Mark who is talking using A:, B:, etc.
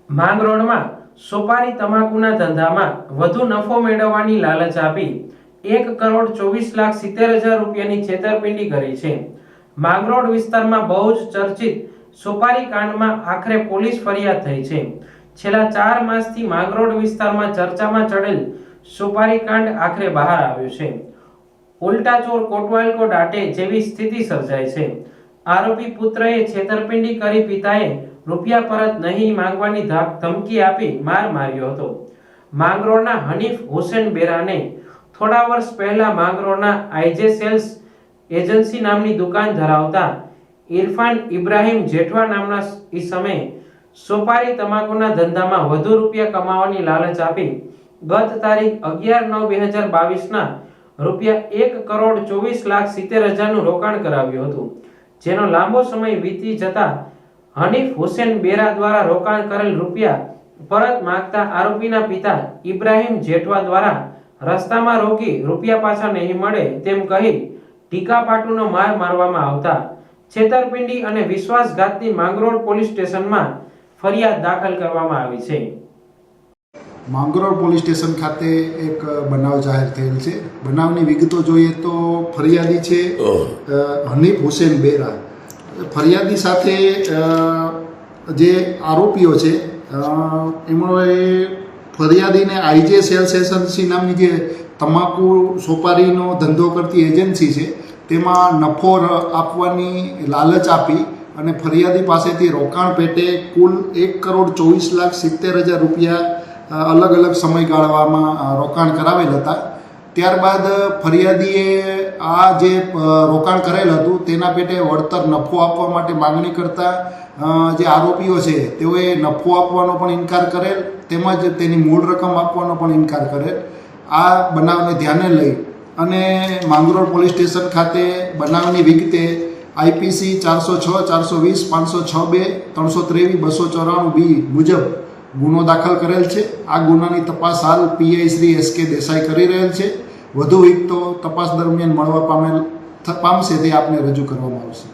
A: માંગરોળમાં સોપારી તમાકુના ધંધામાં વધુ નફો મેળવવાની લાલચ આપી 1,24,70,000 રૂપિયાની છેતરપિંડી કરી છે। માંગરોળ વિસ્તારમાં બહુ જ ચર્ચિત સોપારી કાંડમાં આખરે પોલીસ ફરિયાદ થઈ છે। છેલ્લા 4 માસથી માંગરોળ વિસ્તારમાં ચર્ચામાં ચડેલ સોપારી કાંડ આખરે બહાર આવ્યો છે। ઉલટા ચોર કોટવાલ કો ડાંટે જેવી સ્થિતિ સર્જાઈ છે। આરોપી પુત્રએ છેતરપિંડી કરી પિતાએ રૂપિયા પરત નહીં માંગવાની ધમકી આપી માર માર્યો હતો। માંગરોળના હનીફ હુસેન બેરાને થોડા વર્ષ પહેલા માંગરોળના આઈજે સેલ્સ એજન્સી નામની દુકાન ધરાવતા ઇરફાન ઇબ્રાહિમ જેઠવા નામના ઈસમે સોપારી તમાકુના ધંધામાં વધુ રૂપિયા કમાવાની લાલચ આપી ગત તારીખ 11/9/2022 રૂપિયા 1,24,70,000 નું રોકાણ કરાવ્યું હતું, જેનો લાંબો સમય વીતી જતા હનીફ હુસેન બેરા દ્વારા રોકાણ કરેલ રૂપિયા પરત માંગતા આરોપીના પિતા ઇબ્રાહિમ જેઠવા દ્વારા રસ્તામાં રોકી રૂપિયા પાછા નહીં મળે તેમ કહી ટીકાપાટુનો માર મારવામાં આવતા છેતરપિંડી અને વિશ્વાસઘાતની માંગરોળ પોલીસ સ્ટેશનમાં ફરિયાદ દાખલ કરવામાં આવી છે।
B: માંગરોળ પોલીસ સ્ટેશન ખાતે એક બનાવ જાહેર થયેલ છે। બનાવની વિગતો જોઈએ તો ફરિયાદી છે હનીફ હુસેન બેરા। ફરિયાદી સાથે જે આરોપીઓ છે એમણે ફરિયાદીને આઈજે સેલ્સ એજન્સી નામની જે તમાકુ સોપારીનો ધંધો કરતી એજન્સી છે તેમાં નફો આપવાની લાલચ આપી અને ફરિયાદી પાસેથી રોકાણ પેટે કુલ 1,24,70,000 રૂપિયા અલગ અલગ સમયગાળામાં રોકાણ કરાવેલ હતા। ત્યારબાદ ફરિયાદીએ આ જે રોકાણ કરેલ હતું તેના પેટે વળતર નફો આપવા માટે માગણી કરતા જે આરોપીઓ છે તેઓએ નફો આપવાનો પણ ઇનકાર કરેલ તેમજ તેની મૂળ રકમ આપવાનો પણ ઇનકાર કરેલ। આ બનાવને ધ્યાને લઈ અને માંગરોળ પોલીસ સ્ટેશન ખાતે બનાવની વિગતે આઈપીસી 406, 420, 506(2), 323, 294(b) મુજબ ગુનો દાખલ કરેલ છે। આ ગુનાની તપાસ હાલ પીઆઈ શ્રી એસ.કે. દેસાઈ કરી રહેલ છે। વધુ વિગતો તપાસ દરમિયાન મળવા પામશે તે આપને રજૂ કરવામાં આવશે।